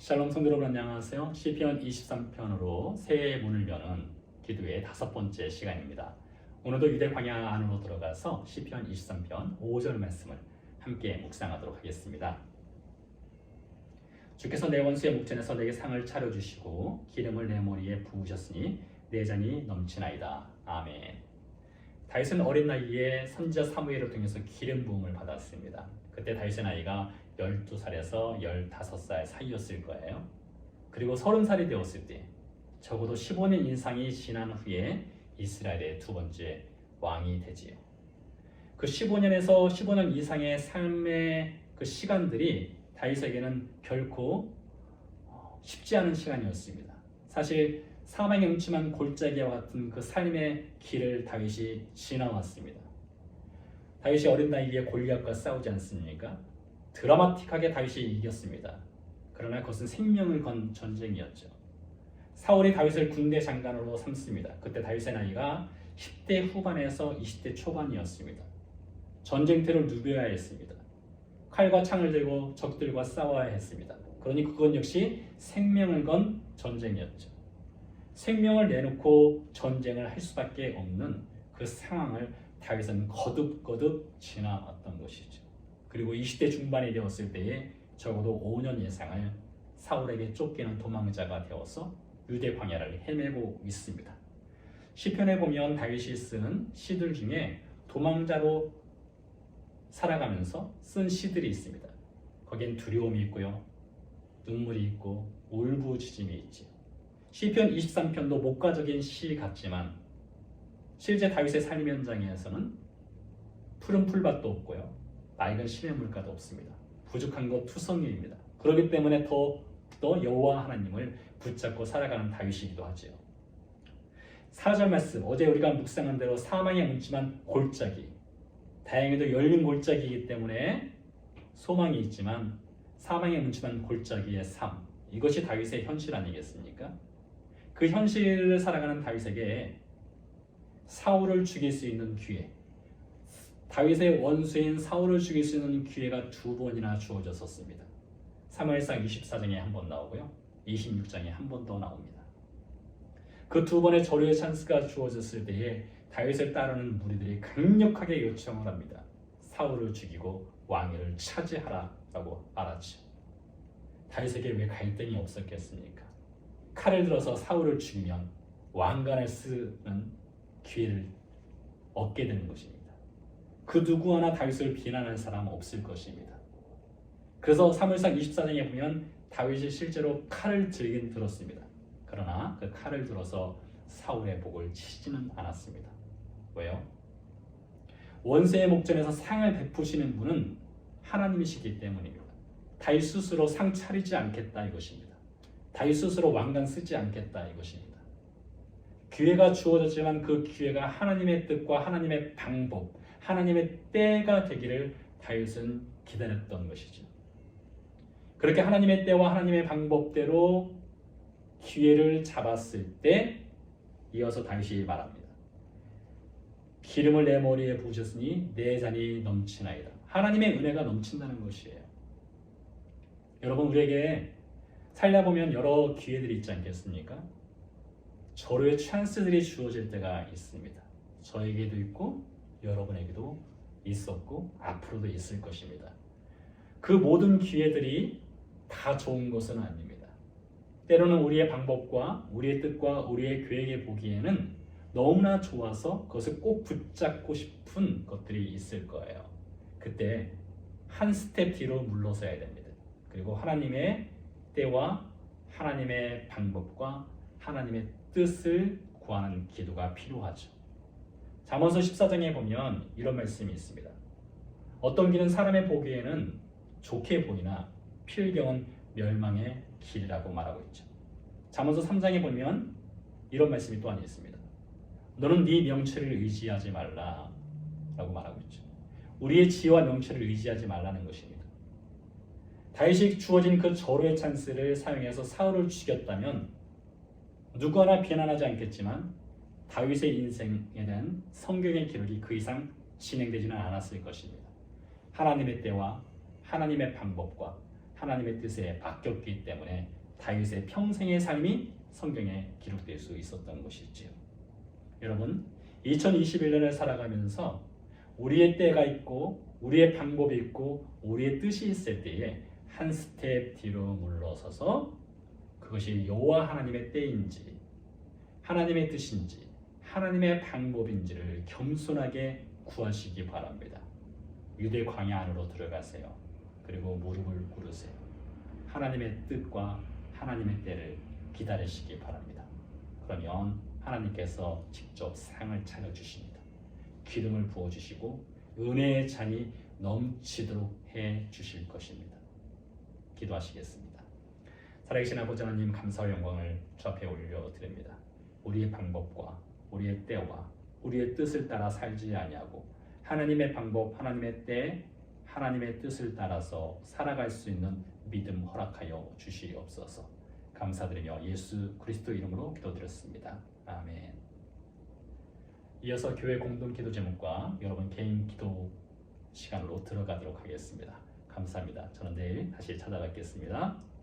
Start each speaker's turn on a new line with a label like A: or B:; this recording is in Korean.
A: 샬롬 성도 여러분 안녕하세요. 시편 23편으로 새해 문을 여는 기도의 5번째 시간입니다. 오늘도 유대 광야 안으로 들어가서 시편 23편 5절 말씀을 함께 묵상하도록 하겠습니다. 주께서 내 원수의 목전에서 내게 상을 차려주시고 기름을 내 머리에 부으셨으니 내 잔이 넘치나이다. 아멘. 다윗은 어린 나이에 선지자 사무엘을 통해서 기름 부음을 받았습니다. 그때 다윗의 나이가 12살에서 15살 사이였을 거예요. 그리고 30살이 되었을 때 적어도 15년 이상이 지난 후에 이스라엘의 두 번째 왕이 되지요. 그 15년에서 15년 이상의 삶의 그 시간들이 다윗에게는 결코 쉽지 않은 시간이었습니다. 사실 사망의 음침한 골짜기와 같은 그 삶의 길을 다윗이 지나왔습니다. 다윗이 어린 나이에 골리앗과 싸우지 않습니까? 드라마틱하게 다윗이 이겼습니다. 그러나 그것은 생명을 건 전쟁이었죠. 사울이 다윗을 군대 장관으로 삼습니다. 그때 다윗의 나이가 10대 후반에서 20대 초반이었습니다. 전쟁터를 누벼야 했습니다. 칼과 창을 들고 적들과 싸워야 했습니다. 그러니 그건 역시 생명을 건 전쟁이었죠. 생명을 내놓고 전쟁을 할 수밖에 없는 그 상황을 다윗은 거듭 지나왔던 것이죠. 그리고 20대 중반이 되었을 때에 적어도 5년 이상을 사울에게 쫓기는 도망자가 되어서 유대 광야를 헤매고 있습니다. 시편에 보면 다윗이 쓴 시들 중에 도망자로 살아가면서 쓴 시들이 있습니다. 거기엔 두려움이 있고요, 눈물이 있고 울부짖음이 있지. 시편 23편도 목가적인 시 같지만 실제 다윗의 삶 현장에서는 푸른 풀밭도 없고요, 맑은 시냇물가도 없습니다. 부족한 것 투성이입니다. 그렇기 때문에 더 여호와 하나님을 붙잡고 살아가는 다윗이기도 하지요. 4절 말씀, 어제 우리가 묵상한 대로 사망의 묻지만 골짜기, 다행히도 열린 골짜기이기 때문에 소망이 있지만 사망의 묻지만 골짜기의 삶, 이것이 다윗의 현실 아니겠습니까? 그 현실을 살아가는 다윗에게 사울을 죽일 수 있는 기회, 다윗의 원수인 사울을 죽일 수 있는 기회가 2번이나 주어졌었습니다. 사무엘상 24장에 한 번 나오고요, 26장에 한 번 더 나옵니다. 그 2번의 절호의 찬스가 주어졌을 때에 다윗을 따르는 무리들이 강력하게 요청을 합니다. 사울을 죽이고 왕위를 차지하라라고 말하죠. 다윗에게 왜 갈등이 없었겠습니까? 칼을 들어서 사울을 죽이면 왕관을 쓰는 기회를 얻게 되는 것입니다. 그 누구 하나 다윗을 비난할 사람은 없을 것입니다. 그래서 사무엘상 24장에 보면 다윗이 실제로 칼을 들긴 들었습니다. 그러나 그 칼을 들어서 사울의 목을 치지는 않았습니다. 왜요? 원수의 목전에서 상을 베푸시는 분은 하나님이시기 때문입니다. 다윗 스스로 상 차리지 않겠다 이것입니다. 다윗 스스로 왕관 쓰지 않겠다 이것입니다. 기회가 주어졌지만 그 기회가 하나님의 뜻과 하나님의 방법, 하나님의 때가 되기를 다윗은 기다렸던 것이죠. 그렇게 하나님의 때와 하나님의 방법대로 기회를 잡았을 때 이어서 다윗이 말합니다. 기름을 내 머리에 부으셨으니 내 잔이 넘치나이다. 하나님의 은혜가 넘친다는 것이에요. 여러분, 우리에게 살다 보면 여러 기회들이 있지 않겠습니까? 절호의 찬스들이 주어질 때가 있습니다. 저에게도 있고 여러분에게도 있었고 앞으로도 있을 것입니다. 그 모든 기회들이 다 좋은 것은 아닙니다. 때로는 우리의 방법과 우리의 뜻과 우리의 계획에 보기에는 너무나 좋아서 그것을 꼭 붙잡고 싶은 것들이 있을 거예요. 그때 한 스텝 뒤로 물러서야 됩니다. 그리고 하나님의 때와 하나님의 방법과 하나님의 뜻을 구하는 기도가 필요하죠. 잠언서 14장에 보면 이런 말씀이 있습니다. 어떤 길은 사람의 보기에는 좋게 보이나 필경은 멸망의 길이라고 말하고 있죠. 잠언서 3장에 보면 이런 말씀이 또한 있습니다. 너는 네 명체를 의지하지 말라 라고 말하고 있죠. 우리의 지혜와 명체를 의지하지 말라는 것입니다. 다윗이 주어진 그 절호의 찬스를 사용해서 사울을 죽였다면 누구 하나 비난하지 않겠지만 다윗의 인생에 대한 성경의 기록이 그 이상 진행되지는 않았을 것입니다. 하나님의 때와 하나님의 방법과 하나님의 뜻에 맡겼기 때문에 다윗의 평생의 삶이 성경에 기록될 수 있었던 것이지요. 여러분, 2021년을 살아가면서 우리의 때가 있고 우리의 방법이 있고 우리의 뜻이 있을 때에 한 스텝 뒤로 물러서서 그것이 여호와 하나님의 때인지 하나님의 뜻인지 하나님의 방법인지를 겸손하게 구하시기 바랍니다. 유대 광야 안으로 들어가세요. 그리고 무릎을 꿇으세요. 하나님의 뜻과 하나님의 때를 기다리시기 바랍니다. 그러면 하나님께서 직접 상을 차려주십니다. 기름을 부어주시고 은혜의 잔이 넘치도록 해주실 것입니다. 기도하시겠습니다. 살아계신 아버지 하나님, 감사와 영광을 주 앞에 올려드립니다. 우리의 방법과 우리의 때와 우리의 뜻을 따라 살지 아니하고 하나님의 방법, 하나님의 때, 하나님의 뜻을 따라서 살아갈 수 있는 믿음 허락하여 주시옵소서. 감사드리며 예수 그리스도 이름으로 기도드렸습니다. 아멘. 이어서 교회 공동 기도 제목과 여러분 개인 기도 시간으로 들어가도록 하겠습니다. 감사합니다. 저는 내일 다시 찾아뵙겠습니다.